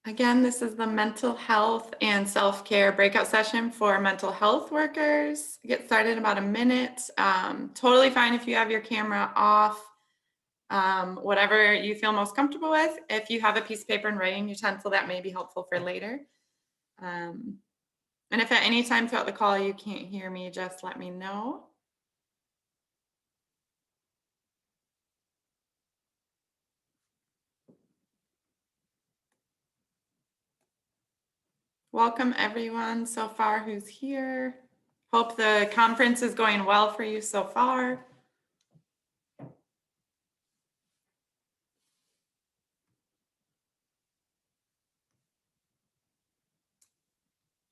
Again, this is the mental health and self-care breakout session for mental health workers. Get started in about a minute. Totally fine if you have your camera off, whatever you feel most comfortable with. If you have a piece of paper and writing utensil, that may be helpful for later. Um, and if at any time throughout the call you can't hear me, just let me know. Welcome everyone so far who's here. Hope the conference is going well for you so far.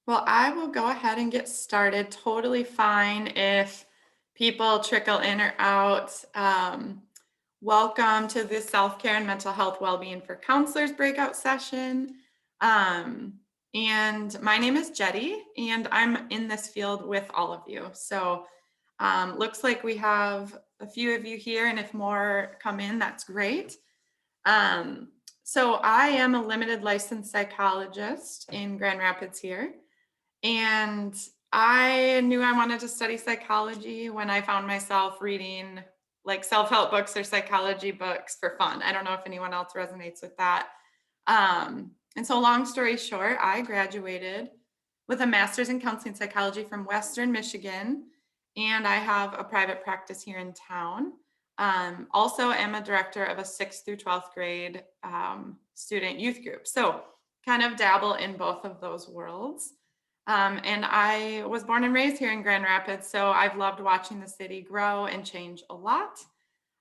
Well, I will go ahead and get started. Totally fine if people trickle in or out. Welcome to this self-care and mental health well-being for counselors breakout session. And my name is Jettie, and I'm in this field with all of you. So looks like we have a few of you here, and if more come in, that's great. So I am a limited licensed psychologist in Grand Rapids here. And I knew I wanted to study psychology when I found myself reading like self-help books or psychology books for fun. I don't know if anyone else resonates with that. And so long story short, I graduated with a master's in counseling psychology from Western Michigan, and I have a private practice here in town. Also am a director of a 6th through 12th grade student youth group. So kind of dabble in both of those worlds. And I was born and raised here in Grand Rapids, so I've loved watching the city grow and change a lot.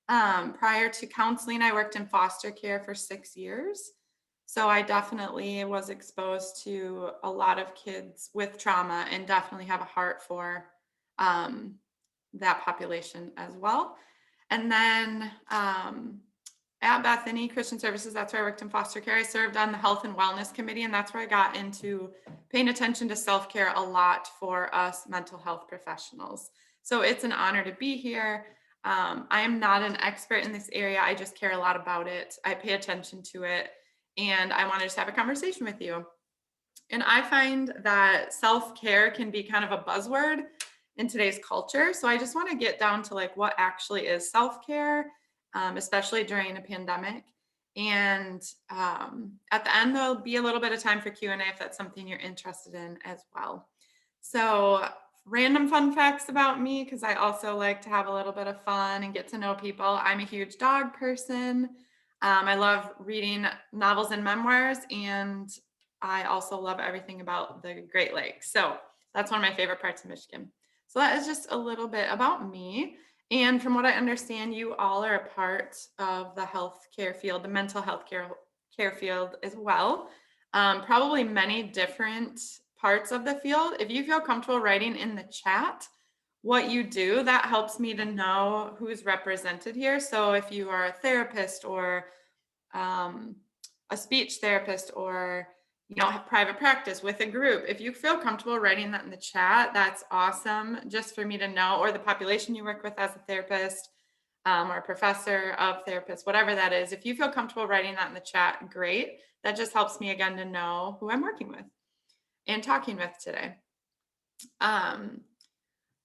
Prior to counseling, I worked in foster care for 6 years. So I definitely was exposed to a lot of kids with trauma and definitely have a heart for that population as well. And then at Bethany Christian Services, that's where I worked in foster care. I served on the Health and Wellness Committee, and that's where I got into paying attention to self-care a lot for us mental health professionals. So it's an honor to be here. I am not an expert in this area. I just care a lot about it. I pay attention to it, and I want to just have a conversation with you. And I find that self-care can be kind of a buzzword in today's culture. So I just want to get down to like what actually is self-care, especially during a pandemic. And at the end, there'll be a little bit of time for Q&A if that's something you're interested in as well. So random fun facts about me, because I also like to have a little bit of fun and get to know people. I'm a huge dog person. I love reading novels and memoirs, and I also love everything about the Great Lakes. So that's one of my favorite parts of Michigan. So that is just a little bit about me. And from what I understand, you all are a part of the healthcare field, the mental health care field as well. Probably many different parts of the field. If you feel comfortable writing in the chat what you do, that helps me to know who's represented here. So if you are a therapist or a speech therapist or have private practice with a group, if you feel comfortable writing that in the chat, that's awesome, just for me to know, or the population you work with as a therapist or a professor of therapists, whatever that is. If you feel comfortable writing that in the chat, great. That just helps me again to know who I'm working with and talking with today.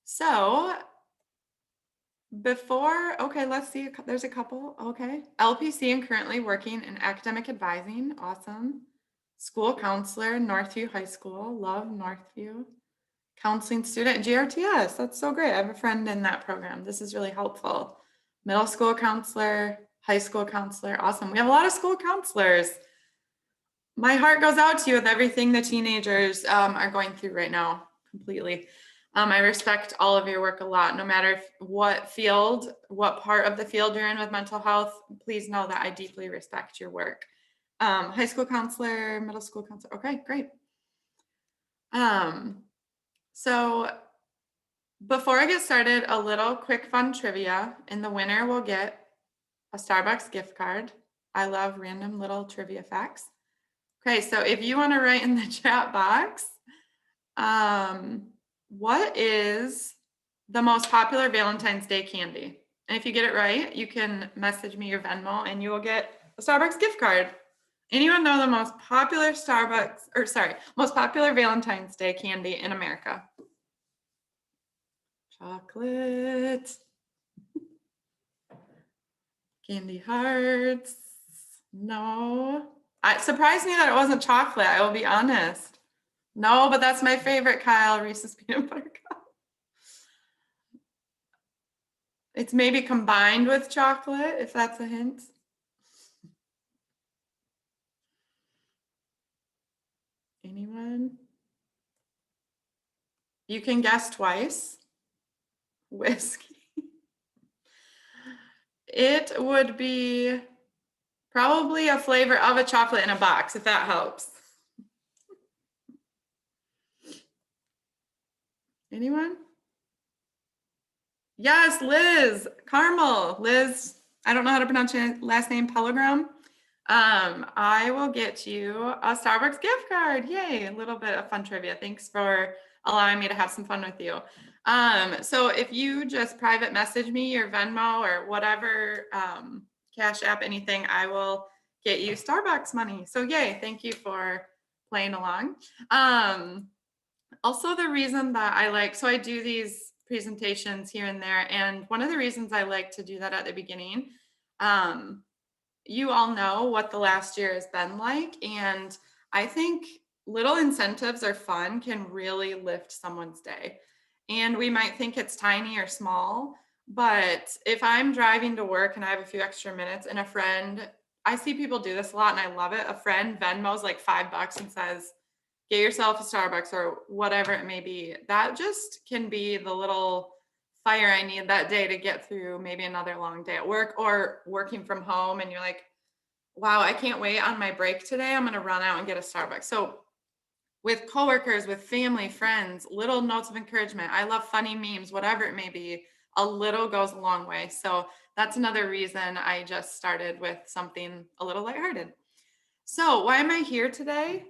So okay, let's see, there's a couple. Okay, LPC and currently working in academic advising. Awesome. School counselor, Northview High School. Love Northview. Counseling student, GRTS. That's so great. I have a friend in that program. This is really helpful. Middle school counselor, high school counselor. Awesome. We have a lot of school counselors. My heart goes out to you with everything the teenagers are going through right now, completely. I respect all of your work a lot, no matter what field, what part of the field you're in with mental health. Please know that I deeply respect your work. High school counselor, middle school counselor. Okay, great. So before I get started, a little quick fun trivia, and the winner will get a Starbucks gift card. I love random little trivia facts. Okay, so if you want to write in the chat box, what is the most popular Valentine's Day candy? And if you get it right, you can message me your Venmo and you will get a Starbucks gift card. Anyone know the most popular most popular Valentine's Day candy in America? Chocolate. Candy hearts. No. It surprised me that it wasn't chocolate, I will be honest. No, but that's my favorite, Kyle, Reese's peanut butter cup. It's maybe combined with chocolate, if that's a hint. Anyone? You can guess twice. Whiskey. It would be probably a flavor of a chocolate in a box, if that helps. Anyone? Yes, Liz, caramel. Liz, I don't know how to pronounce your last name, Pellegrom. I will get you a Starbucks gift card. Yay, a little bit of fun trivia. Thanks for allowing me to have some fun with you. So if you just private message me your Venmo or whatever, Cash App, anything, I will get you Starbucks money. So yay, thank you for playing along. Also the reason that so I do these presentations here and there, and one of the reasons I like to do that at the beginning, you all know what the last year has been like, and I think little incentives are fun, can really lift someone's day. And we might think it's tiny or small, but if I'm driving to work and I have a few extra minutes and I see people do this a lot and I love it, a friend Venmos like $5 and says, get yourself a Starbucks or whatever it may be. That just can be the little fire I need that day to get through maybe another long day at work or working from home. And you're like, wow, I can't wait on my break today. I'm going to run out and get a Starbucks. So with coworkers, with family, friends, little notes of encouragement. I love funny memes, whatever it may be. A little goes a long way. So that's another reason I just started with something a little lighthearted. So why am I here today?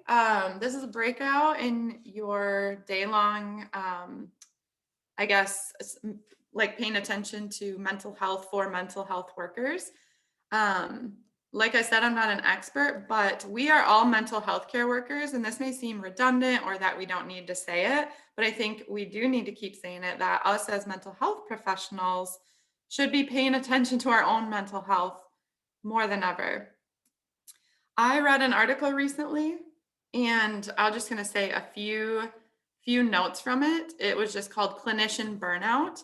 This is a breakout in your day-long, I guess, like paying attention to mental health for mental health workers. Like I said, I'm not an expert, but we are all mental health care workers, and this may seem redundant or that we don't need to say it, but I think we do need to keep saying it, that us as mental health professionals should be paying attention to our own mental health more than ever. I read an article recently, and I'm just going to say a few notes from it. It was just called Clinician Burnout.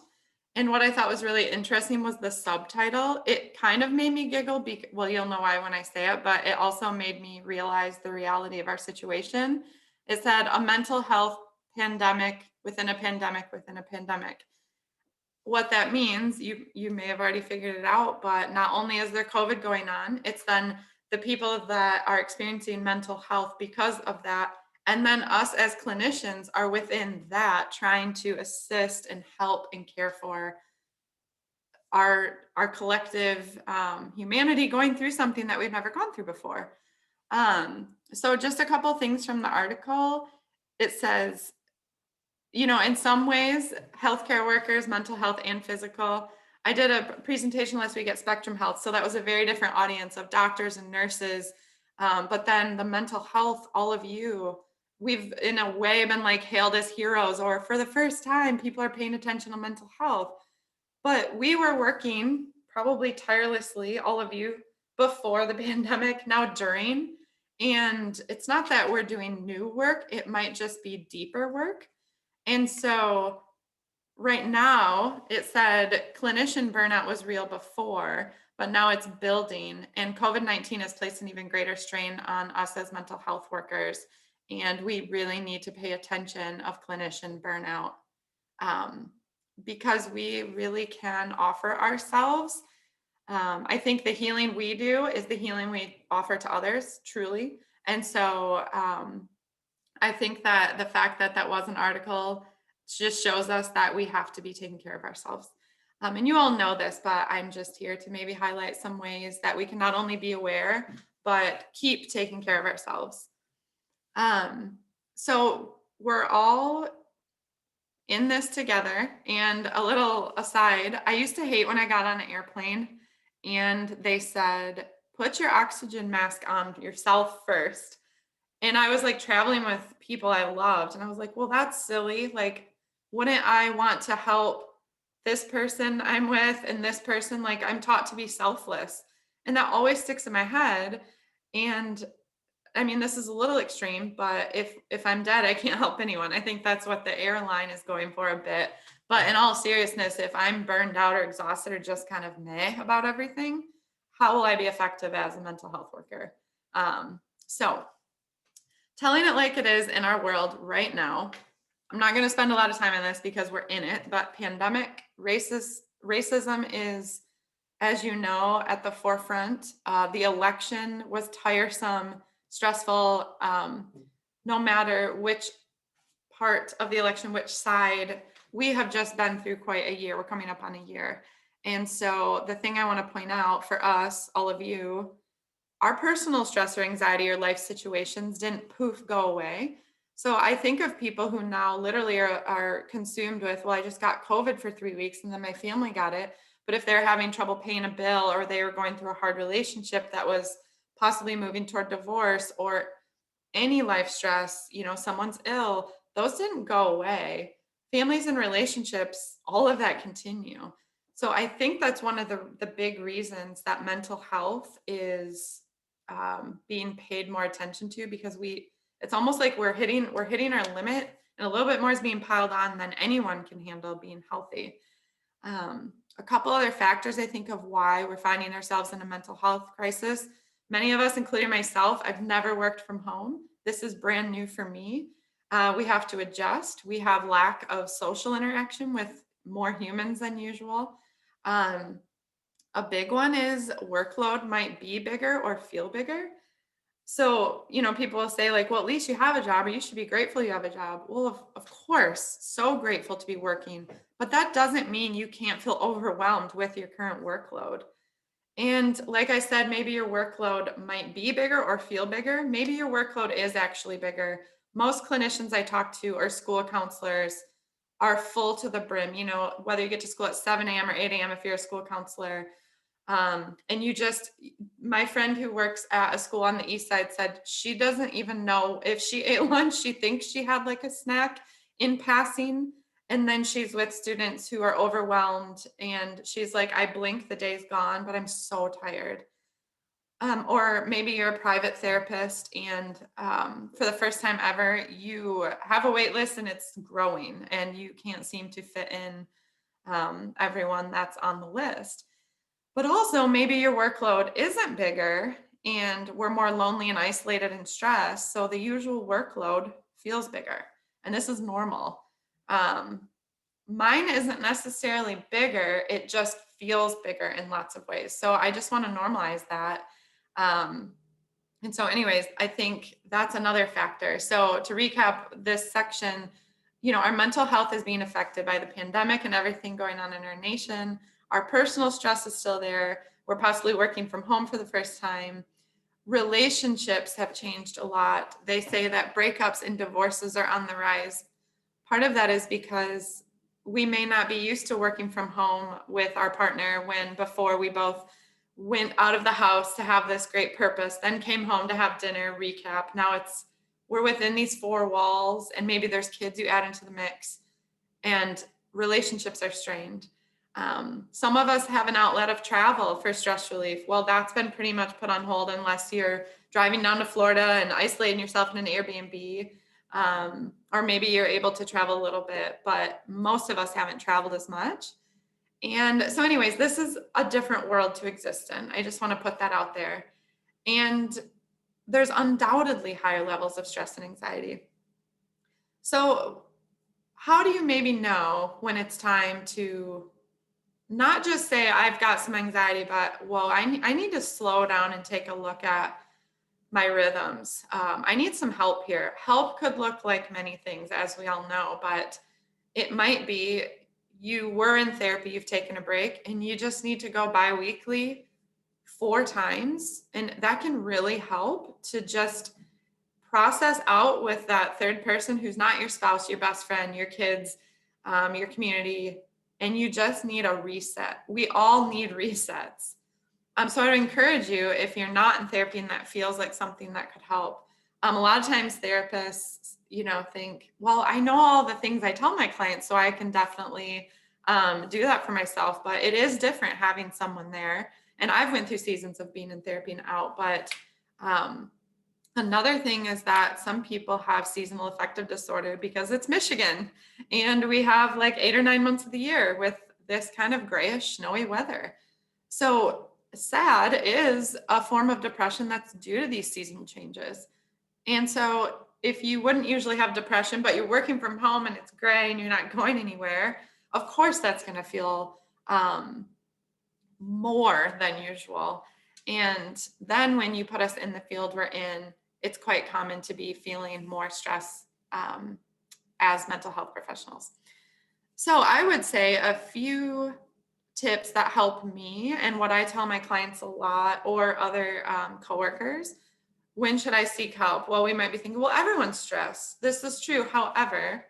And what I thought was really interesting was the subtitle. It kind of made me giggle. Well, you'll know why when I say it, but it also made me realize the reality of our situation. It said a mental health pandemic within a pandemic within a pandemic. What that means, you may have already figured it out, but not only is there COVID going on, it's then the people that are experiencing mental health because of that. And then us as clinicians are within that trying to assist and help and care for our collective humanity going through something that we've never gone through before. So just a couple things from the article. It says, in some ways, healthcare workers, mental health and physical. I did a presentation last week at Spectrum Health, so that was a very different audience of doctors and nurses. But then the mental health, all of you, we've in a way been like hailed as heroes, or for the first time, people are paying attention to mental health. But we were working probably tirelessly, all of you, before the pandemic, now during. And it's not that we're doing new work, it might just be deeper work. And so right now it said clinician burnout was real before, but now it's building, and COVID-19 has placed an even greater strain on us as mental health workers. And we really need to pay attention of clinician burnout, because we really can offer ourselves. I think the healing we do is the healing we offer to others, truly. And so I think that the fact that that was an article just shows us that we have to be taking care of ourselves. And you all know this, but I'm just here to maybe highlight some ways that we can not only be aware, but keep taking care of ourselves. So we're all in this together. And a little aside, I used to hate when I got on an airplane and they said, put your oxygen mask on yourself first. And I was like traveling with people I loved. And I was like, well, that's silly. Like, wouldn't I want to help this person I'm with and this person? Like, I'm taught to be selfless. And that always sticks in my head. And I mean, this is a little extreme, but if I'm dead, I can't help anyone. I think that's what the airline is going for a bit. But in all seriousness, if I'm burned out or exhausted or just kind of meh about everything, how will I be effective as a mental health worker? So telling it like it is in our world right now. I'm not going to spend a lot of time on this because we're in it, but pandemic racism is, as you know, at the forefront. The election was tiresome, stressful, no matter which part of the election, which side. We have just been through quite a year. We're coming up on a year. And so the thing I want to point out for us, all of you, our personal stress or anxiety or life situations didn't poof go away. So I think of people who now literally are consumed with, well, I just got COVID for 3 weeks and then my family got it. But if they're having trouble paying a bill or they were going through a hard relationship that was possibly moving toward divorce or any life stress, someone's ill, those didn't go away. Families and relationships, all of that continue. So I think that's one of the big reasons that mental health is being paid more attention to, because it's almost like we're hitting our limit, and a little bit more is being piled on than anyone can handle being healthy. A couple other factors I think of why we're finding ourselves in a mental health crisis. Many of us, including myself, I've never worked from home. This is brand new for me. We have to adjust. We have lack of social interaction with more humans than usual. A big one is workload might be bigger or feel bigger. So, people will say like, well, at least you have a job, or you should be grateful you have a job. Well, of course, so grateful to be working, but that doesn't mean you can't feel overwhelmed with your current workload. And like I said, maybe your workload might be bigger or feel bigger. Maybe your workload is actually bigger. Most clinicians I talk to or school counselors are full to the brim, whether you get to school at 7 a.m. or 8 a.m. if you're a school counselor. And my friend who works at a school on the east side said she doesn't even know if she ate lunch. She thinks she had like a snack in passing. And then she's with students who are overwhelmed. And she's like, I blink, the day's gone, but I'm so tired. Or maybe you're a private therapist and for the first time ever, you have a wait list and it's growing and you can't seem to fit in everyone that's on the list. But also maybe your workload isn't bigger and we're more lonely and isolated and stressed. So the usual workload feels bigger. And this is normal. Mine isn't necessarily bigger. It just feels bigger in lots of ways. So I just want to normalize that. And so anyways, I think that's another factor. So to recap this section, our mental health is being affected by the pandemic and everything going on in our nation. Our personal stress is still there. We're possibly working from home for the first time. Relationships have changed a lot. They say that breakups and divorces are on the rise. Part of that is because we may not be used to working from home with our partner when before we both went out of the house to have this great purpose, then came home to have dinner, recap. Now we're within these four walls and maybe there's kids you add into the mix and relationships are strained. Some of us have an outlet of travel for stress relief. Well, that's been pretty much put on hold unless you're driving down to Florida and isolating yourself in an Airbnb. Or maybe you're able to travel a little bit, but most of us haven't traveled as much. And so anyways, this is a different world to exist in. I just want to put that out there. And there's undoubtedly higher levels of stress and anxiety. So how do you maybe know when it's time to not just say, I've got some anxiety, but I need to slow down and take a look at my rhythms. I need some help here. Help could look like many things, as we all know, but it might be you were in therapy, you've taken a break, and you just need to go bi-weekly 4 times. And that can really help to just process out with that third person who's not your spouse, your best friend, your kids, your community, and you just need a reset. We all need resets. So I would encourage you, if you're not in therapy and that feels like something that could help. A lot of times therapists, think, well, I know all the things I tell my clients, so I can definitely do that for myself. But it is different having someone there. And I've went through seasons of being in therapy and out. But um, another thing is that some people have seasonal affective disorder because it's Michigan, and we have like 8 or 9 months of the year with this kind of grayish, snowy weather. So SAD is a form of depression that's due to these seasonal changes. And so if you wouldn't usually have depression, but you're working from home and it's gray and you're not going anywhere, of course that's going to feel more than usual. And then when you put us in the field we're in, it's quite common to be feeling more stress as mental health professionals. So I would say a few tips that help me and what I tell my clients a lot, or other coworkers. When should I seek help? Well, we might be thinking, well, everyone's stressed. This is true. However,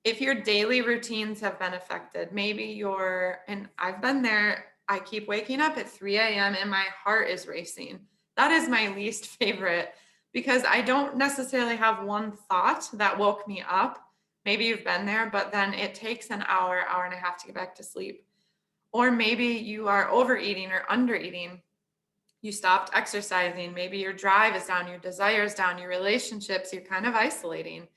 if your daily routines have been affected, maybe and I've been there, I keep waking up at 3 a.m. and my heart is racing. That is my least favorite, because I don't necessarily have one thought that woke me up. Maybe you've been there, but then it takes an hour and a half to get back to sleep. Or maybe you are overeating or undereating. You stopped exercising. Maybe your drive is down, your desire is down, your relationships, you're kind of isolating.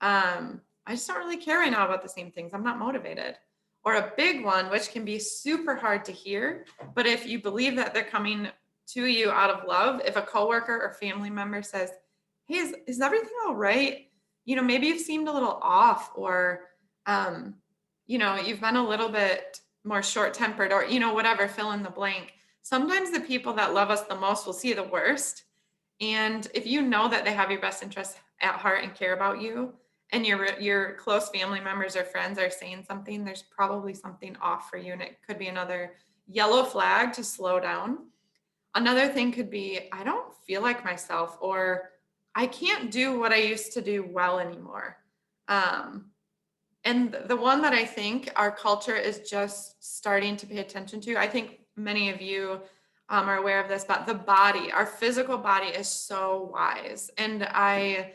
I just don't really care right now about the same things. I'm not motivated. Or a big one, which can be super hard to hear, but if you believe that they're coming to you out of love, if a coworker or family member says, hey, is everything all right? Maybe you've seemed a little off, or, you've been a little bit more short-tempered, or, whatever, fill in the blank. Sometimes the people that love us the most will see the worst. And if you know that they have your best interests at heart and care about you, and your close family members or friends are saying something, there's probably something off for you. And it could be another yellow flag to slow down. Another thing could be, I don't feel like myself, or I can't do what I used to do well anymore. And the one that I think our culture is just starting to pay attention to, I think many of you are aware of this, but the body, our physical body is so wise. And I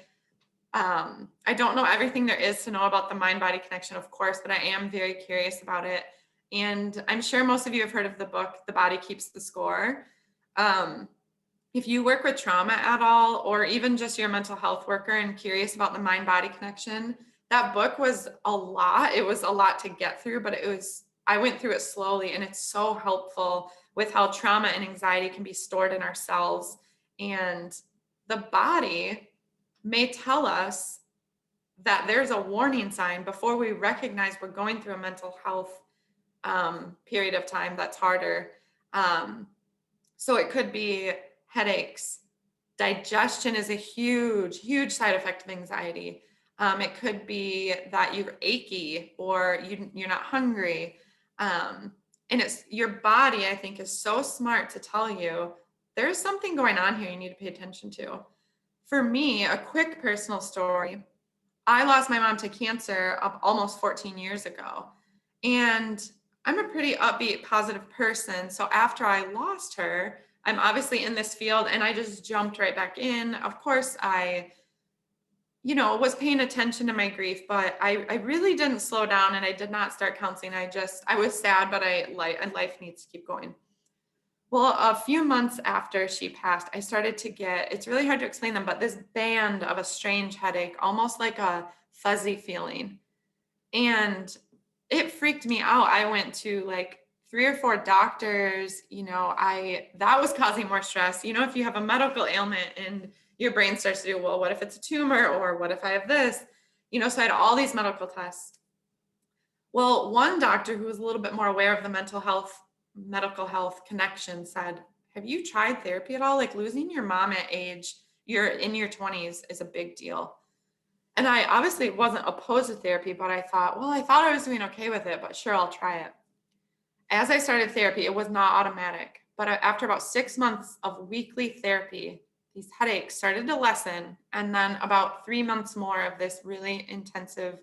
don't know everything there is to know about the mind-body connection, of course, but I am very curious about it. And I'm sure most of you have heard of the book, The Body Keeps the Score. If you work with trauma at all, or even just you're a mental health worker and curious about the mind-body connection, that book was a lot. It was a lot to get through, but I went through it slowly, and it's so helpful with how trauma and anxiety can be stored in our cells. And the body may tell us that there's a warning sign before we recognize we're going through a mental health period of time that's harder. So it could be headaches. Digestion is a huge, huge side effect of anxiety. It could be that you're achy, or you're not hungry. And it's your body, I think, is so smart to tell you there's something going on here you need to pay attention to. For me, a quick personal story. I lost my mom to cancer almost 14 years ago. And I'm a pretty upbeat, positive person. So after I lost her, I'm obviously in this field, and I just jumped right back in. Of course, I was paying attention to my grief, but I really didn't slow down, and I did not start counseling. I was sad, but life needs to keep going. Well, a few months after she passed, I started to get, it's really hard to explain them, but this band of a strange headache, almost like a fuzzy feeling. And it freaked me out. I went to like 3 or 4 doctors, that was causing more stress. If you have a medical ailment and your brain starts to do, well, what if it's a tumor, or what if I have this? So I had all these medical tests. Well, one doctor who was a little bit more aware of the medical health connection said, have you tried therapy at all? Like, losing your mom at you're in your 20s is a big deal. And I obviously wasn't opposed to therapy, but I thought I was doing okay with it, but sure, I'll try it. As I started therapy, it was not automatic, but after about 6 months of weekly therapy, these headaches started to lessen. And then about 3 months more of this really intensive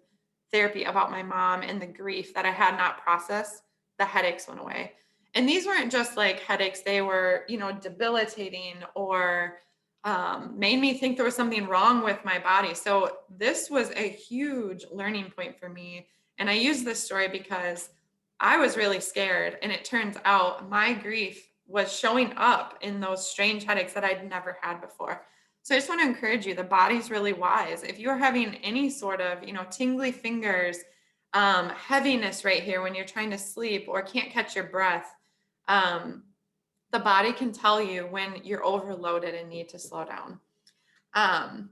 therapy about my mom and the grief that I had not processed, the headaches went away. And these weren't just like headaches, they were, debilitating or made me think there was something wrong with my body. So this was a huge learning point for me. And I use this story because I was really scared. And it turns out my grief was showing up in those strange headaches that I'd never had before. So I just want to encourage you, the body's really wise. If you're having any sort of, tingly fingers, heaviness right here when you're trying to sleep or can't catch your breath, um, the body can tell you when you're overloaded and need to slow down. Um,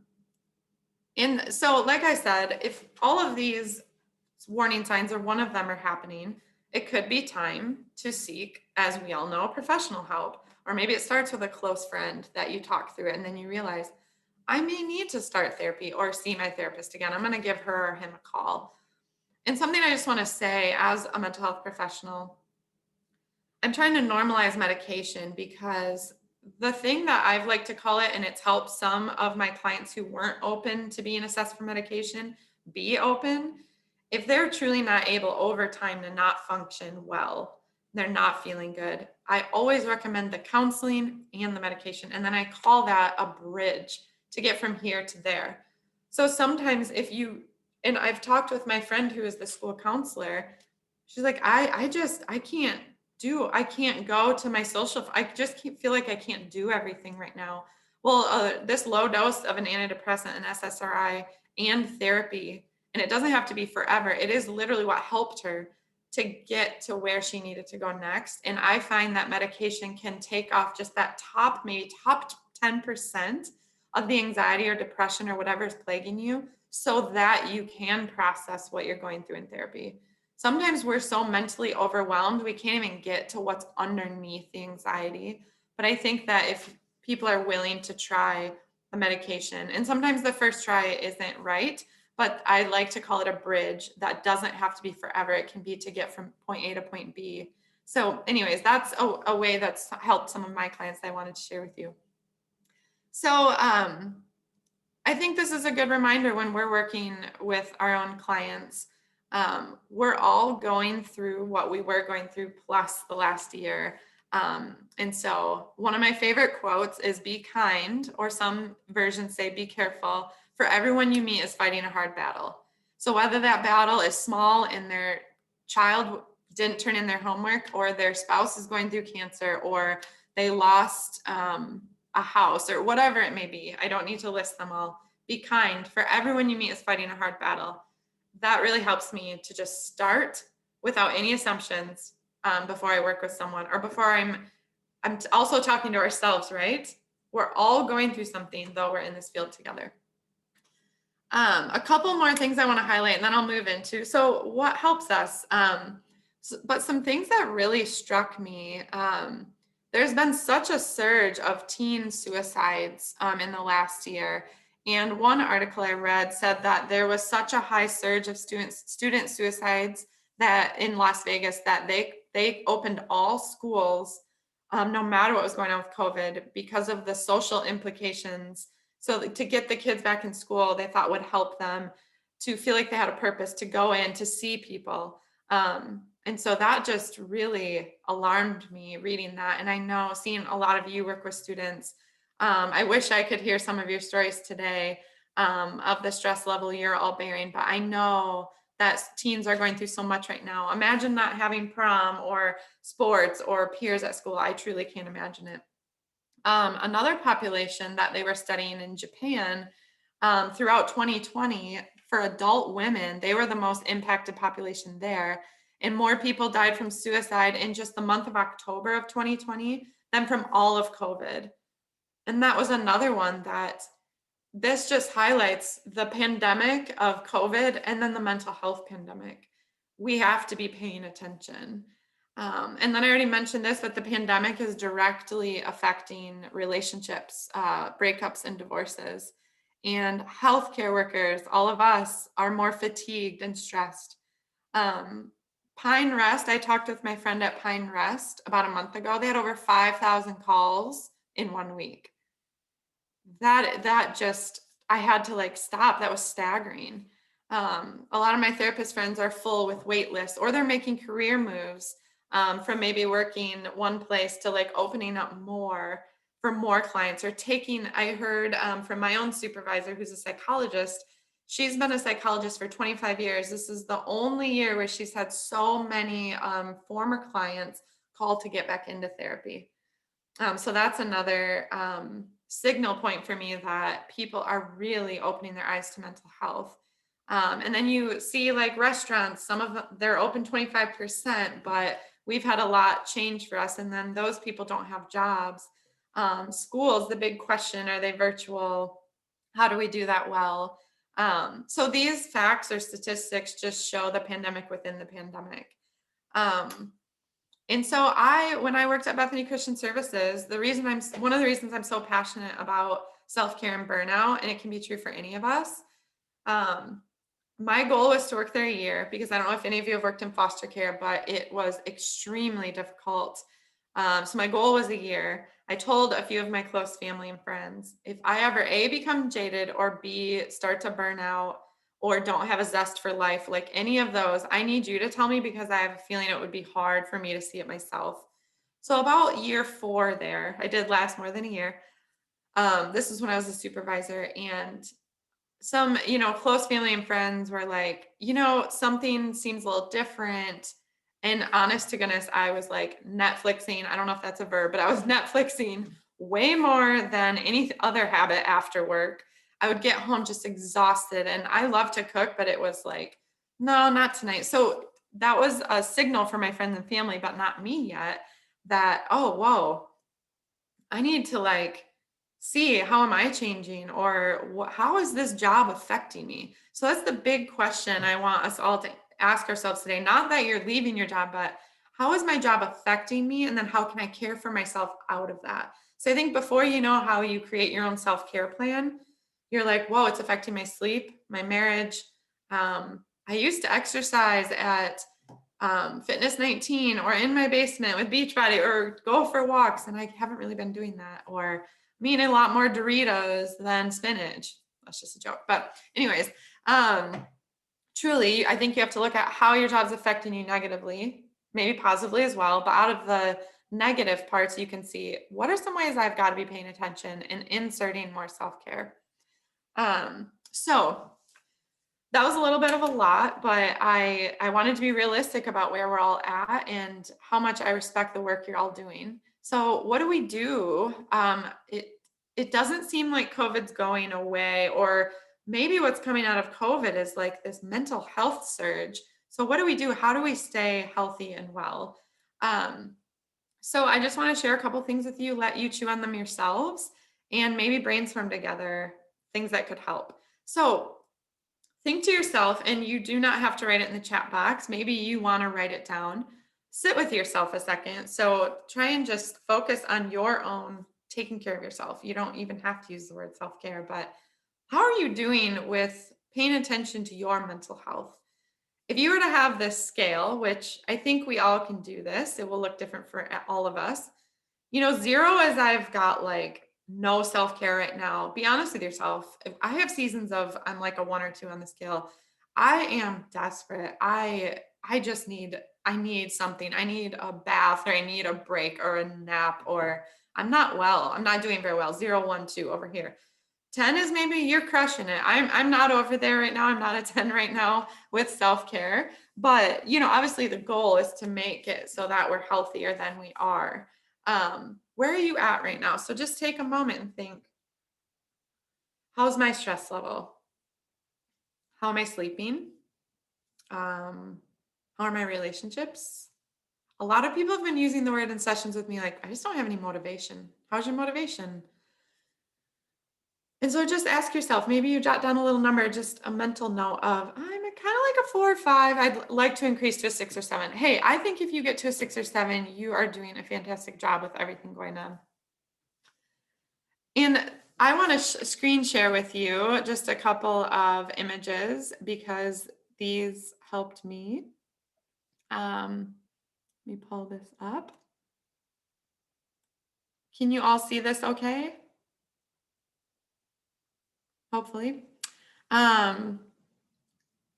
and so, like I said, if all of these warning signs or one of them are happening, it could be time to seek, as we all know, professional help. Or maybe it starts with a close friend that you talk through it and then you realize, I may need to start therapy or see my therapist again. I'm going to give her or him a call. And something I just want to say as a mental health professional, I'm trying to normalize medication because the thing that I've liked to call it, and it's helped some of my clients who weren't open to being assessed for medication be open. If they're truly not able over time to not function well, they're not feeling good, I always recommend the counseling and the medication. And then I call that a bridge to get from here to there. So sometimes and I've talked with my friend who is the school counselor, she's like, I can't go to my social. I just feel like I can't do everything right now. Well, this low dose of an antidepressant and SSRI and therapy, and it doesn't have to be forever. It is literally what helped her to get to where she needed to go next. And I find that medication can take off just that maybe top 10% of the anxiety or depression or whatever is plaguing you so that you can process what you're going through in therapy. Sometimes we're so mentally overwhelmed, we can't even get to what's underneath the anxiety. But I think that if people are willing to try a medication, and sometimes the first try isn't right, but I like to call it a bridge that doesn't have to be forever. It can be to get from point A to point B. So anyways, that's a way that's helped some of my clients that I wanted to share with you. So I think this is a good reminder when we're working with our own clients. We're all going through what we were going through plus the last year. And so one of my favorite quotes is be kind, or some versions say be careful, for everyone you meet is fighting a hard battle. So whether that battle is small and their child didn't turn in their homework, or their spouse is going through cancer, or they lost a house, or whatever it may be, I don't need to list them all. Be kind, for everyone you meet is fighting a hard battle. That really helps me to just start without any assumptions before I work with someone, or before I'm also talking to ourselves, right? We're all going through something, though we're in this field together. A couple more things I want to highlight, and then I'll move into, so what helps us? But some things that really struck me, there's been such a surge of teen suicides in the last year. And one article I read said that there was such a high surge of student suicides that in Las Vegas that they opened all schools, no matter what was going on with COVID, because of the social implications. So to get the kids back in school, they thought would help them to feel like they had a purpose, to go in, to see people. And so that just really alarmed me reading that. And I know, seeing a lot of you work with students, I wish I could hear some of your stories today of the stress level you're all bearing, but I know that teens are going through so much right now. Imagine not having prom or sports or peers at school. I truly can't imagine it. Another population that they were studying in Japan throughout 2020, for adult women, they were the most impacted population there. And more people died from suicide in just the month of October of 2020 than from all of COVID. And that was another one that this just highlights the pandemic of COVID and then the mental health pandemic. We have to be paying attention. And then I already mentioned this, but the pandemic is directly affecting relationships, breakups, and divorces. And healthcare workers, all of us, are more fatigued and stressed. Pine Rest, I talked with my friend at Pine Rest about a month ago. They had over 5,000 calls in 1 week. That just, I had to stop. That was staggering. A lot of my therapist friends are full with wait lists, or they're making career moves. from maybe working one place to like opening up more for more clients or taking, I heard from my own supervisor, who's a psychologist, she's been a psychologist for 25 years. This is the only year where she's had so many former clients call to get back into therapy. So that's another signal point for me that people are really opening their eyes to mental health. And then you see like restaurants, some of them, they're open 25%, but we've had a lot change for us. And then those people don't have jobs. Schools, the big question, are they virtual? How do we do that well? So these facts or statistics just show the pandemic within the pandemic. And so when I worked at Bethany Christian Services, one of the reasons I'm so passionate about self-care and burnout, and it can be true for any of us. My goal was to work there a year because I don't know if any of you have worked in foster care, but it was extremely difficult. So my goal was a year. I told a few of my close family and friends, if I ever A, become jaded, or B, start to burn out, or don't have a zest for life, like any of those, I need you to tell me because I have a feeling it would be hard for me to see it myself. So about year 4 there, I did last more than a year. This is when I was a supervisor, and some, close family and friends were like, something seems a little different. And honest to goodness, I was like Netflixing. I don't know if that's a verb, but I was Netflixing way more than any other habit after work. I would get home just exhausted, and I love to cook, but it was like, no, not tonight. So that was a signal for my friends and family, but not me yet, that, oh, whoa, I need to like see how am I changing, or how is this job affecting me? So that's the big question I want us all to ask ourselves today. Not that you're leaving your job, but how is my job affecting me? And then how can I care for myself out of that? So I think before you know how you create your own self-care plan, you're like, whoa, it's affecting my sleep, my marriage. I used to exercise at Fitness 19 or in my basement with Beachbody or go for walks. And I haven't really been doing that, or I'm eating a lot more Doritos than spinach. That's just a joke. But anyways, truly, I think you have to look at how your job's affecting you negatively, maybe positively as well. But out of the negative parts, you can see what are some ways I've got to be paying attention and inserting more self-care. So that was a little bit of a lot, but I wanted to be realistic about where we're all at and how much I respect the work you're all doing. So what do we do? It doesn't seem like COVID's going away, or maybe what's coming out of COVID is like this mental health surge. So what do we do? How do we stay healthy and well? So I just want to share a couple things with you, let you chew on them yourselves, and maybe brainstorm together things that could help. So think to yourself, and you do not have to write it in the chat box. Maybe you want to write it down. Sit with yourself a second. So try and just focus on your own taking care of yourself. You don't even have to use the word self-care, but how are you doing with paying attention to your mental health? If you were to have this scale, which I think we all can do this, it will look different for all of us. 0 is I've got like no self-care right now. Be honest with yourself. If I have seasons of I'm like a 1 or 2 on the scale. I am desperate. I need something. I need a bath, or I need a break or a nap, or I'm not well. I'm not doing very well. 0, 1, 2 over here. 10 is maybe you're crushing it. I'm not over there right now. I'm not a 10 right now with self-care. But, obviously the goal is to make it so that we're healthier than we are. Where are you at right now? So just take a moment and think, how's my stress level? How am I sleeping? How are my relationships? A lot of people have been using the word in sessions with me, like, I just don't have any motivation. How's your motivation? And so just ask yourself, maybe you jot down a little number, just a mental note of, I'm kind of like a 4 or 5. I'd like to increase to a 6 or 7. Hey, I think if you get to a 6 or 7, you are doing a fantastic job with everything going on. And I want to screen share with you just a couple of images because these helped me. Let me pull this up. Can you all see this okay? Hopefully.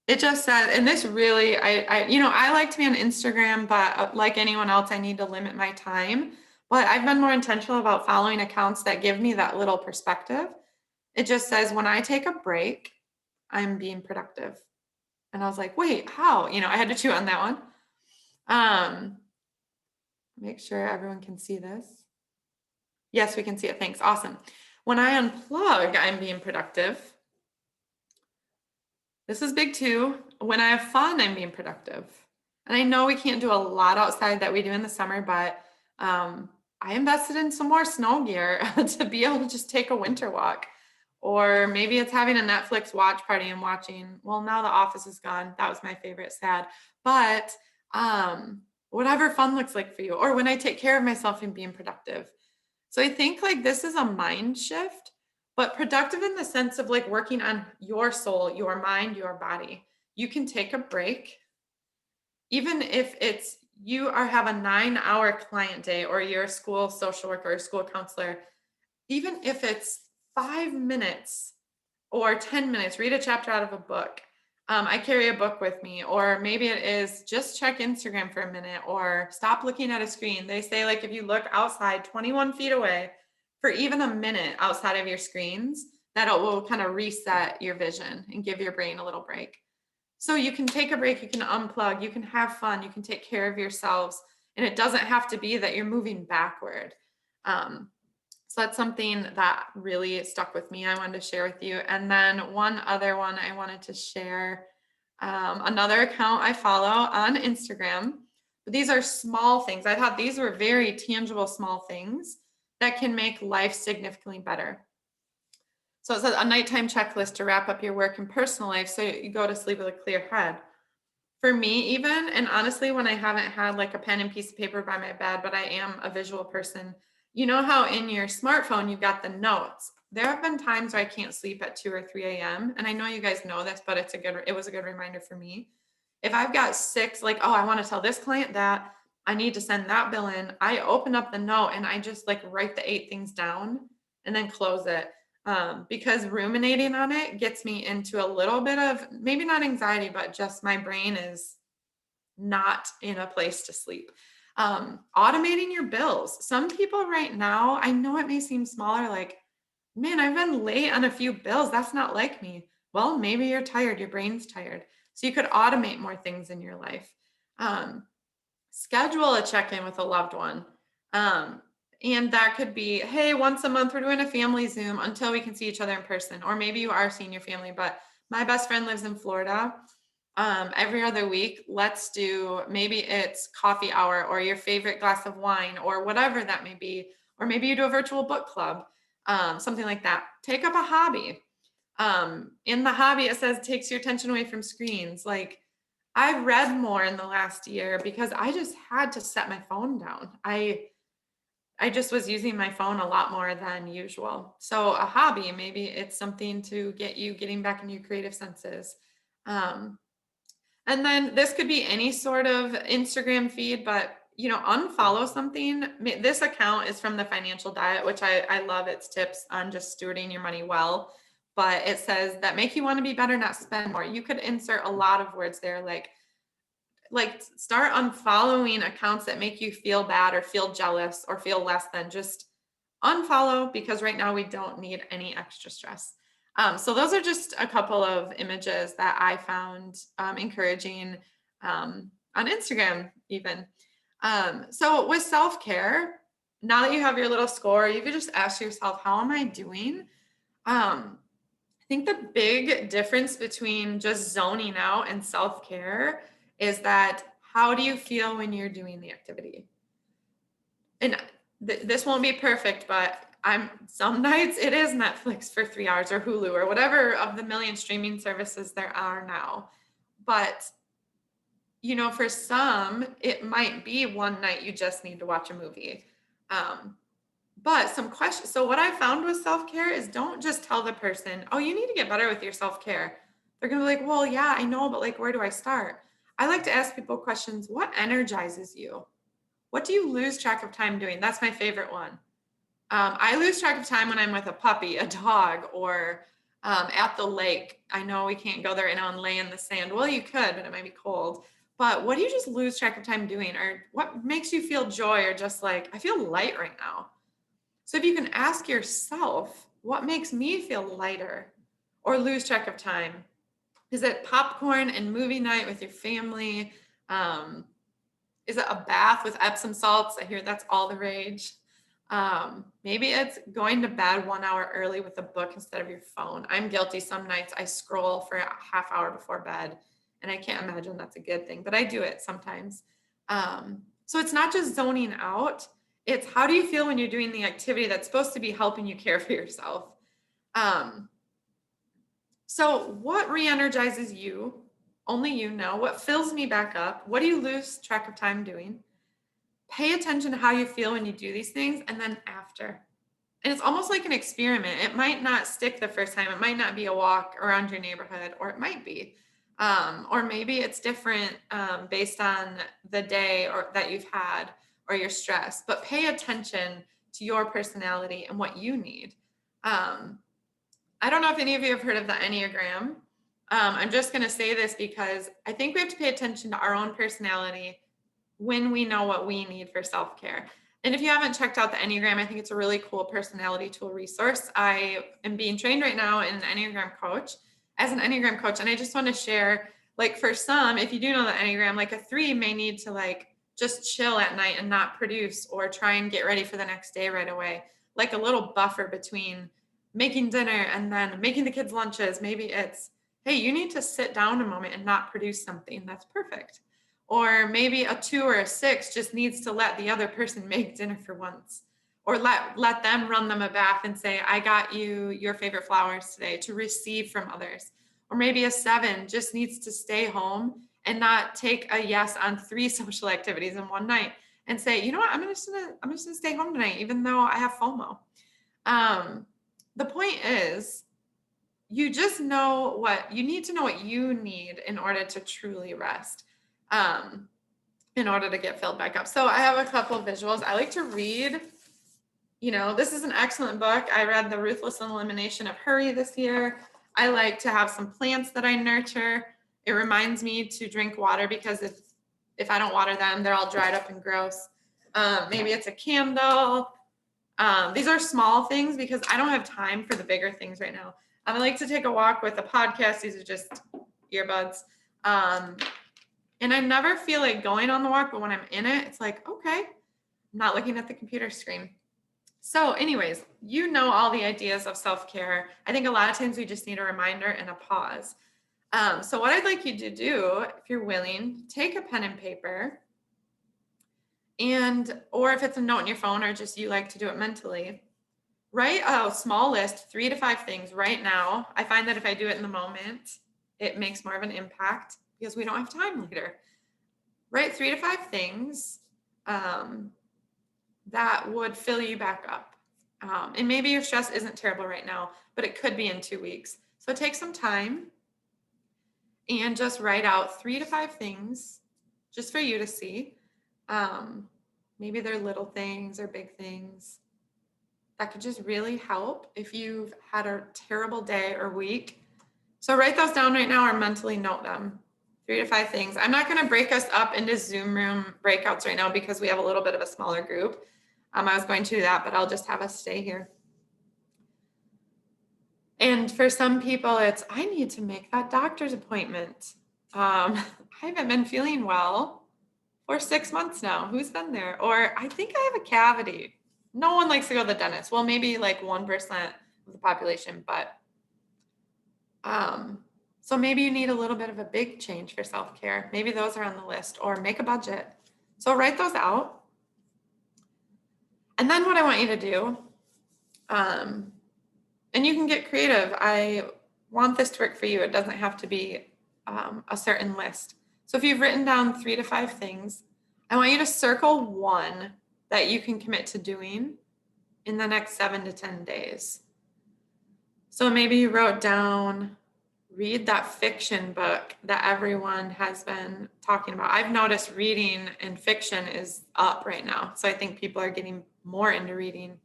It just said, and this really, I like to be on Instagram, but like anyone else, I need to limit my time. But I've been more intentional about following accounts that give me that little perspective. It just says, when I take a break, I'm being productive. And I was like, wait, how? I had to chew on that one. Um, make sure everyone can see this. Yes, we can see it. Thanks. Awesome. When I unplug, I'm being productive. This is big too. When I have fun, I'm being productive. And I know we can't do a lot outside that we do in the summer, but I invested in some more snow gear to be able to just take a winter walk. Or maybe it's having a Netflix watch party and watching, well, now The Office is gone. That was my favorite, sad. But whatever fun looks like for you. Or when I take care of myself and being productive. So I think like this is a mind shift, but productive in the sense of like working on your soul, your mind, your body. You can take a break, even if it's have a 9-hour client day, or you're a school social worker or a school counselor, even if it's 5 minutes or 10 minutes, read a chapter out of a book. I carry a book with me, or maybe it is just check Instagram for a minute or stop looking at a screen. They say like if you look outside 21 feet away for even a minute outside of your screens, that it will kind of reset your vision and give your brain a little break. So you can take a break, you can unplug, you can have fun, you can take care of yourselves, and it doesn't have to be that you're moving backward. So that's something that really stuck with me. I wanted to share with you. And then one other one I wanted to share, another account I follow on Instagram. But these are small things. I thought these were very tangible, small things that can make life significantly better. So it says a nighttime checklist to wrap up your work and personal life so you go to sleep with a clear head. For me, even, and honestly, when I haven't had like a pen and piece of paper by my bed, but I am a visual person, you know how in your smartphone you've got the notes. There have been times where I can't sleep at 2 or 3 a.m. And I know you guys know this, but it was a good reminder for me. If I've got 6, like, oh, I want to tell this client that, I need to send that bill in, I open up the note and I just like write the 8 things down and then close it. Because ruminating on it gets me into a little bit of maybe not anxiety, but just my brain is not in a place to sleep. Automating your bills. Some people right now, I know it may seem smaller, like, man, I've been late on a few bills. That's not like me. Well, maybe you're tired, your brain's tired. So you could automate more things in your life. Schedule a check-in with a loved one. And that could be, hey, once a month we're doing a family Zoom until we can see each other in person. Or maybe you are seeing your family, but my best friend lives in Florida. Every other week, let's do, maybe it's coffee hour or your favorite glass of wine or whatever that may be. Or maybe you do a virtual book club, something like that. Take up a hobby. In the hobby, it says takes your attention away from screens. Like, I've read more in the last year because I just had to set my phone down. I just was using my phone a lot more than usual. So a hobby, maybe it's something to get you getting back into your creative senses. And then this could be any sort of Instagram feed, but unfollow something. This account is from the Financial Diet, which I love its tips on just stewarding your money well. But it says that make you want to be better, not spend more. You could insert a lot of words there, like start unfollowing accounts that make you feel bad or feel jealous or feel less than. Just unfollow, because right now we don't need any extra stress. So those are just a couple of images that I found encouraging on Instagram even. So with self-care, now that you have your little score, you could just ask yourself, how am I doing? I think the big difference between just zoning out and self-care is that how do you feel when you're doing the activity? And this won't be perfect, but some nights it is Netflix for 3 hours or Hulu or whatever of the million streaming services there are now. But for some, it might be one night you just need to watch a movie. But some questions. So what I found with self-care is don't just tell the person, oh, you need to get better with your self-care. They're going to be like, well, yeah, I know, but like, where do I start? I like to ask people questions. What energizes you? What do you lose track of time doing? That's my favorite one. I lose track of time when I'm with a puppy, a dog, or at the lake. I know we can't go there and lay in the sand. Well, you could, but it might be cold. But what do you just lose track of time doing? Or what makes you feel joy, or just like, I feel light right now? So if you can ask yourself, what makes me feel lighter or lose track of time? Is it popcorn and movie night with your family? Is it a bath with Epsom salts? I hear that's all the rage. Maybe it's going to bed 1 hour early with a book instead of your phone. I'm guilty. Some nights I scroll for a half hour before bed, and I can't imagine that's a good thing, but I do it sometimes. So it's not just zoning out. It's how do you feel when you're doing the activity that's supposed to be helping you care for yourself? So what re-energizes you? Only you know. What fills me back up? What do you lose track of time doing? Pay attention to how you feel when you do these things, and then after. And it's almost like an experiment. It might not stick the first time. It might not be a walk around your neighborhood, or it might be. Or maybe it's different based on the day or that you've had or your stress. But pay attention to your personality and what you need. I don't know if any of you have heard of the Enneagram. I'm just going to say this because I think we have to pay attention to our own personality when we know what we need for self-care. And if you haven't checked out the Enneagram, I think it's a really cool personality tool resource. I am being trained right now as an Enneagram coach. And I just want to share, like, for some, if you do know the Enneagram, like a 3 may need to like just chill at night and not produce, or try and get ready for the next day right away. Like a little buffer between making dinner and then making the kids lunches. Maybe it's, hey, you need to sit down a moment and not produce something. That's perfect. Or maybe a 2 or a 6 just needs to let the other person make dinner for once, or let them run them a bath and say, I got you your favorite flowers today, to receive from others. Or maybe a 7 just needs to stay home and not take a yes on 3 social activities in one night, and say, you know what, I'm just gonna stay home tonight, even though I have FOMO. The point is, you just know what you need to know what you need in order to truly rest, in order to get filled back up. So I have a couple of visuals. I like to read. This is an excellent book. I read The Ruthless Elimination of Hurry this year. I like to have some plants that I nurture. It reminds me to drink water, because if I don't water them, they're all dried up and gross. Maybe it's a candle. These are small things because I don't have time for the bigger things right now. I like to take a walk with a podcast. These are just earbuds. And I never feel like going on the walk, but when I'm in it, it's like, okay, I'm not looking at the computer screen. So anyways, all the ideas of self-care. I think a lot of times we just need a reminder and a pause. So what I'd like you to do, if you're willing, take a pen and paper, or if it's a note in your phone, or just you like to do it mentally, write a small list, 3 to 5 things right now. I find that if I do it in the moment, it makes more of an impact because we don't have time later. Write 3 to 5 things that would fill you back up. And maybe your stress isn't terrible right now, but it could be in 2 weeks. So take some time and just write out 3 to 5 things just for you to see. Maybe they're little things or big things that could just really help if you've had a terrible day or week. So write those down right now, or mentally note them. 3 to 5 things. I'm not going to break us up into Zoom room breakouts right now because we have a little bit of a smaller group. I was going to do that, but I'll just have us stay here. And for some people, it's, I need to make that doctor's appointment. I haven't been feeling well for 6 months now. Who's been there? Or I think I have a cavity. No one likes to go to the dentist. Well, maybe like 1% of the population, but so maybe you need a little bit of a big change for self-care. Maybe those are on the list, or make a budget. So write those out. And then what I want you to do, and you can get creative. I want this to work for you. It doesn't have to be a certain list. So if you've written down 3 to 5 things, I want you to circle 1 that you can commit to doing in the next 7 to 10 days. So maybe you wrote down, read that fiction book that everyone has been talking about. I've noticed reading and fiction is up right now. So I think people are getting more into reading.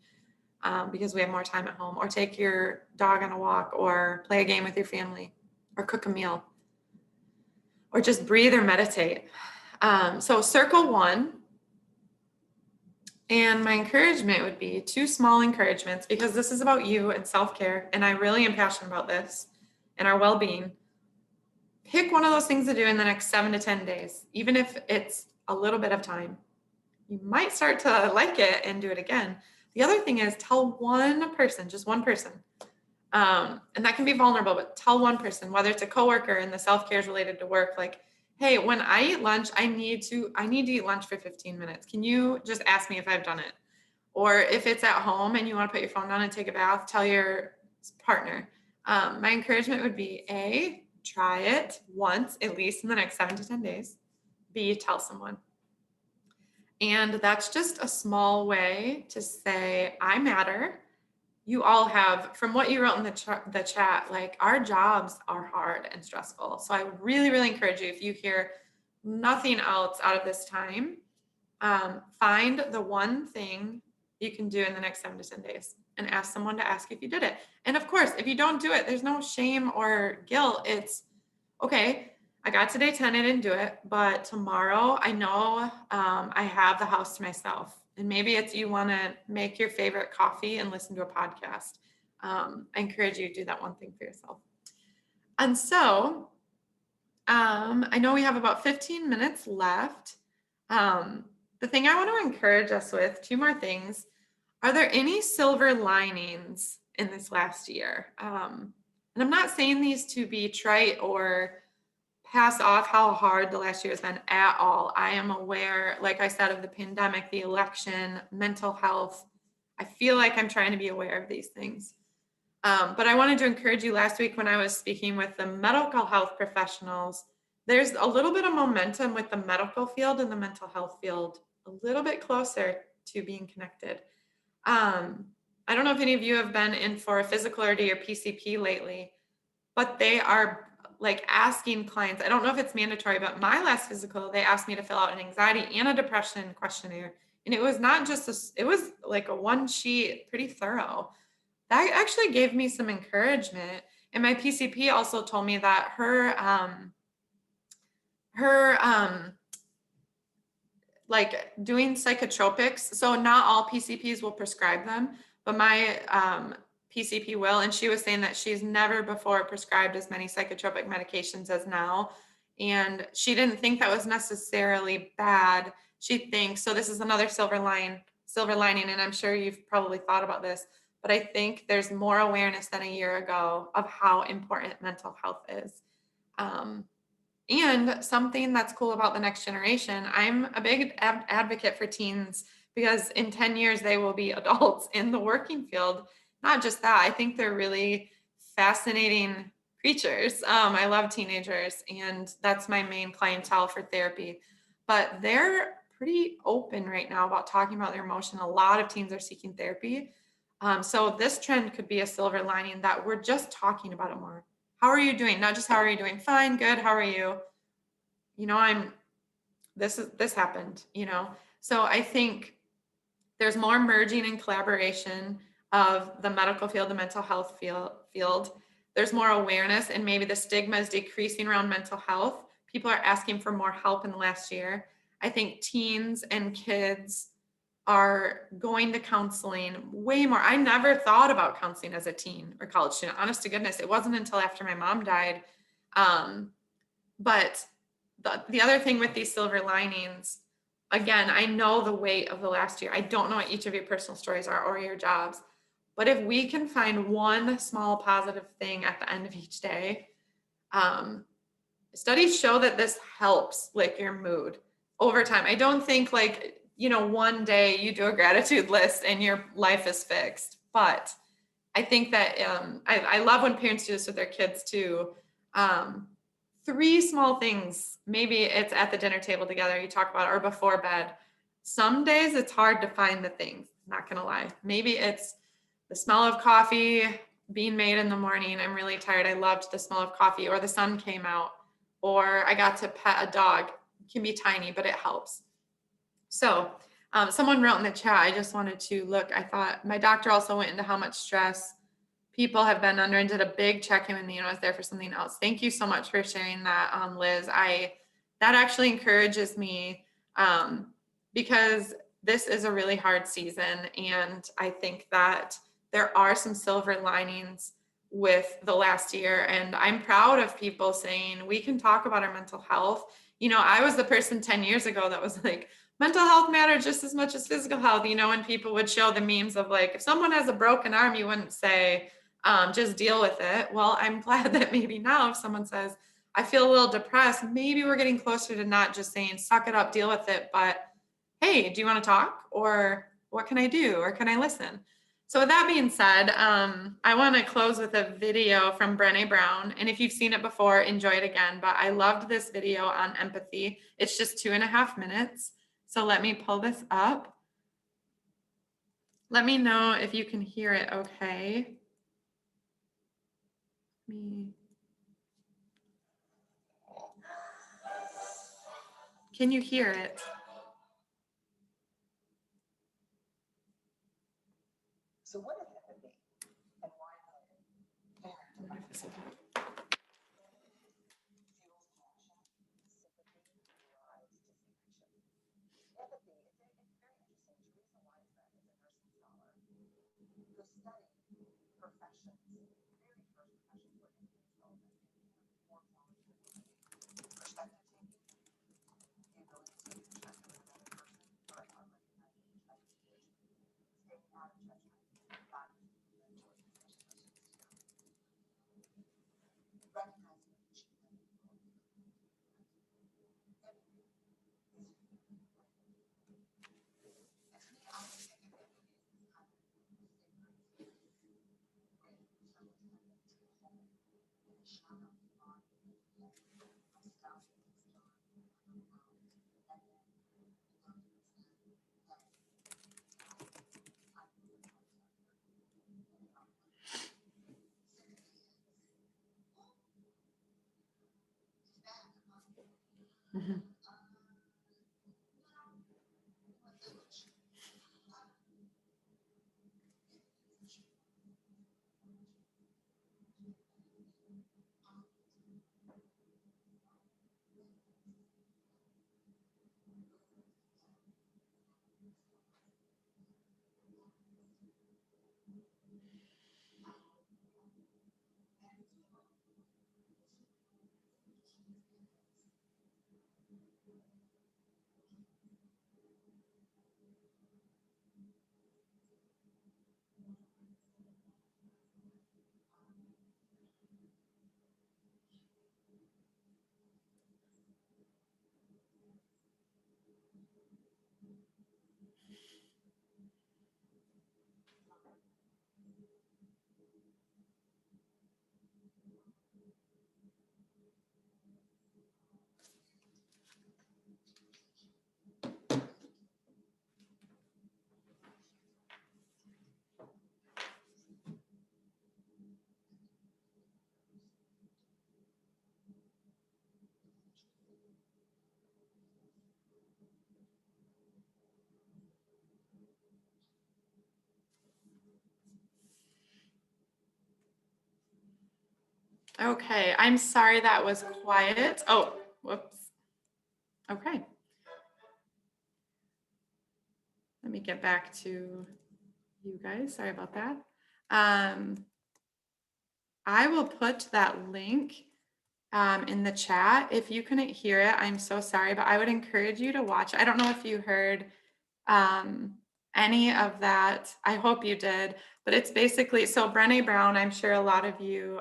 because we have more time at home, or take your dog on a walk, or play a game with your family, or cook a meal, or just breathe or meditate. So circle one. And my encouragement would be 2 small encouragements, because this is about you and self-care. And I really am passionate about this and our well-being. Pick one of those things to do in the next 7 to 10 days, even if it's a little bit of time. You might start to like it and do it again. The other thing is, tell one person, just one person. And that can be vulnerable, but tell one person, whether it's a coworker and the self-care is related to work, like, hey, when I eat lunch, I need to eat lunch for 15 minutes. Can you just ask me if I've done it? Or if it's at home and you want to put your phone down and take a bath, tell your partner. My encouragement would be A, try it once, at least in the next 7 to 10 days. B, tell someone. And that's just a small way to say, I matter. You all have, from what you wrote in the chat, like, our jobs are hard and stressful. So I would really, really encourage you, if you hear nothing else out of this time, find the one thing you can do in the next 7 to 10 days and ask someone to ask if you did it. And of course, if you don't do it, there's no shame or guilt. It's okay. I got to day 10, I didn't do it, but tomorrow I know I have the house to myself. And maybe it's you want to make your favorite coffee and listen to a podcast. I encourage you to do that one thing for yourself. And so I know we have about 15 minutes left. The thing I want to encourage us with, 2 more things. Are there any silver linings in this last year? And I'm not saying these to be trite or pass off how hard the last year has been at all. I am aware, like I said, of the pandemic, the election, mental health. I feel like I'm trying to be aware of these things. But I wanted to encourage you, last week when I was speaking with the medical health professionals, there's a little bit of momentum with the medical field and the mental health field, a little bit closer to being connected. I don't know if any of you have been in for a physical or PCP lately, but they are like asking clients, I don't know if it's mandatory, but my last physical, they asked me to fill out an anxiety and a depression questionnaire. And it was not just it was like a 1 sheet, pretty thorough. That actually gave me some encouragement. And my PCP also told me that her like doing psychotropics. So not all PCPs will prescribe them, but my PCP will. And she was saying that she's never before prescribed as many psychotropic medications as now. And she didn't think that was necessarily bad. She thinks, so this is another silver lining, and I'm sure you've probably thought about this, but I think there's more awareness than a year ago of how important mental health is. And something that's cool about the next generation, I'm a big advocate for teens, because in 10 years, they will be adults in the working field. Not just that, I think they're really fascinating creatures. I love teenagers, and that's my main clientele for therapy. But they're pretty open right now about talking about their emotion. A lot of teens are seeking therapy. So this trend could be a silver lining, that we're just talking about it more. How are you doing? Not just how are you doing? Fine, good. How are you? You know, this happened, you know? So I think there's more merging and collaboration of the medical field, the mental health field. There's more awareness, and maybe the stigma is decreasing around mental health. People are asking for more help in the last year. I think teens and kids are going to counseling way more. I never thought about counseling as a teen or college student. Honest to goodness, it wasn't until after my mom died. But the other thing with these silver linings, again, I know the weight of the last year. I don't know what each of your personal stories are or your jobs, but if we can find one small positive thing at the end of each day, studies show that this helps like your mood over time. I don't think like, you know, one day you do a gratitude list and your life is fixed, but I think that I love when parents do this with their kids too. 3 small things. Maybe it's at the dinner table together, you talk about it, or before bed. Some days it's hard to find the things, not gonna lie. Maybe it's the smell of coffee being made in the morning. I'm really tired. I loved the smell of coffee, or the sun came out, or I got to pet a dog. It can be tiny, but it helps. So Someone wrote in the chat, I just wanted to look. I thought my doctor also went into how much stress people have been under and did a big check-in with me, and I was there for something else. Thank you so much for sharing that, Liz. That actually encourages me, because this is a really hard season, and I think that there are some silver linings with the last year, and I'm proud of people saying we can talk about our mental health. You know, I was the person 10 years ago that was like, mental health matters just as much as physical health, you know, and people would show the memes of like, if someone has a broken arm, you wouldn't say, just deal with it. Well, I'm glad that maybe now if someone says, I feel a little depressed, maybe we're getting closer to not just saying, suck it up, deal with it, but hey, do you want to talk? Or what can I do? Or can I listen? So with that being said, I want to close with a video from Brené Brown. And if you've seen it before, enjoy it again. But I loved this video on empathy. It's just 2.5 minutes. So let me pull this up. Let me know if you can hear it okay. Can you hear it? So what is empathy and why? Mhm. Okay, I'm sorry that was quiet. Oh, whoops. Okay. Let me get back to you guys. Sorry about that. I will put that link in the chat. If you couldn't hear it, I'm so sorry, but I would encourage you to watch. I don't know if you heard any of that. I hope you did, but it's basically, so Brené Brown, I'm sure a lot of you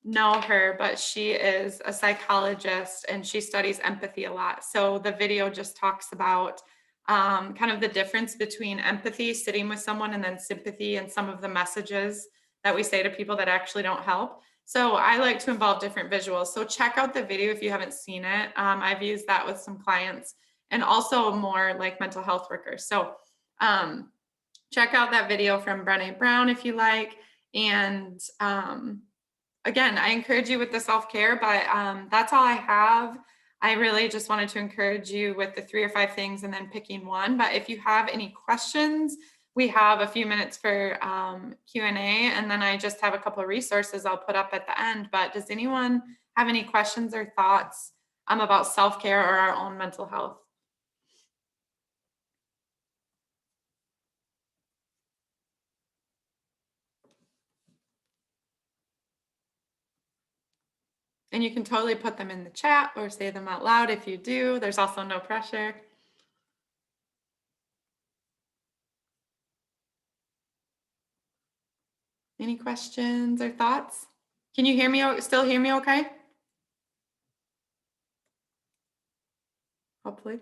know her, but she is a psychologist and she studies empathy a lot. So the video just talks about kind of the difference between empathy, sitting with someone, and then sympathy, and some of the messages that we say to people that actually don't help. So I like to involve different visuals. So check out the video if you haven't seen it. I've used that with some clients and also more like mental health workers. So check out that video from Brené Brown if you like. And again, I encourage you with the self-care, but that's all I have. I really just wanted to encourage you with the 3 or 5 things and then picking one. But if you have any questions, we have a few minutes for Q&A, and then I just have a couple of resources I'll put up at the end. But does anyone have any questions or thoughts about self-care or our own mental health? And you can totally put them in the chat or say them out loud if you do. There's also no pressure. Any questions or thoughts? Can you hear me? Still hear me okay? Hopefully.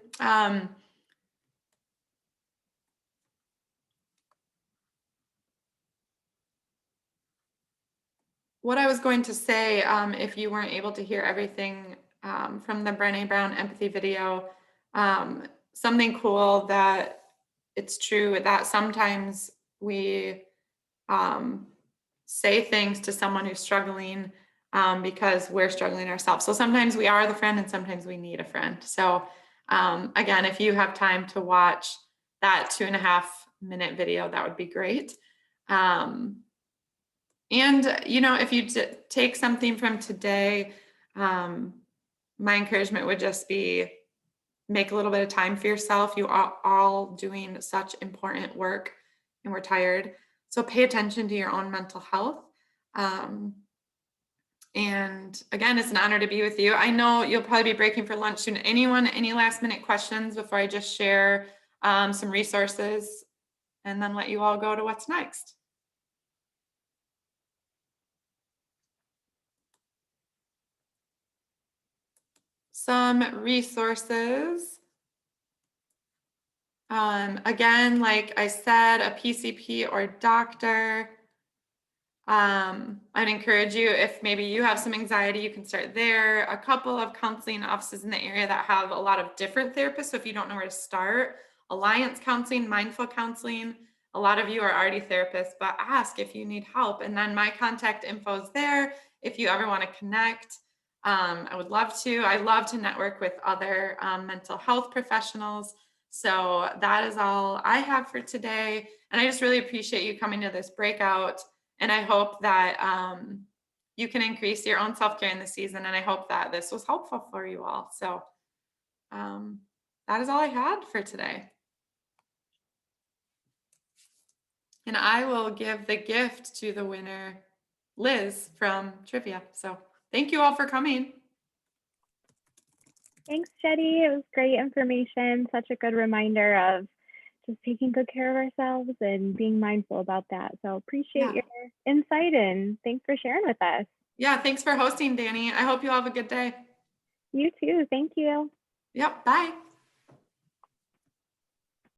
What I was going to say, if you weren't able to hear everything from the Brené Brown empathy video, something cool that it's true that sometimes we say things to someone who's struggling because we're struggling ourselves. So sometimes we are the friend and sometimes we need a friend. So again, if you have time to watch that 2.5-minute video, that would be great. And, you know, if you take something from today, my encouragement would just be make a little bit of time for yourself. You are all doing such important work and we're tired. So pay attention to your own mental health. And again, it's an honor to be with you. I know you'll probably be breaking for lunch soon. Anyone, any last minute questions before I just share some resources and then let you all go to what's next? Some resources. Again, like I said, a PCP or doctor. I'd encourage you, if maybe you have some anxiety, you can start there. A couple of counseling offices in the area that have a lot of different therapists. So if you don't know where to start, Alliance Counseling, Mindful Counseling, a lot of you are already therapists, but ask if you need help. And then my contact info is there if you ever want to connect. I would love to. I love to network with other mental health professionals. So that is all I have for today. And I just really appreciate you coming to this breakout. And I hope that you can increase your own self-care in the season. And I hope that this was helpful for you all. So that is all I had for today. And I will give the gift to the winner, Liz from Trivia. So thank you all for coming. Thanks, Jettie. It was great information. Such a good reminder of just taking good care of ourselves and being mindful about that. So appreciate your insight and thanks for sharing with us. Yeah, thanks for hosting, Danny. I hope you all have a good day. You too. Thank you. Yep, bye.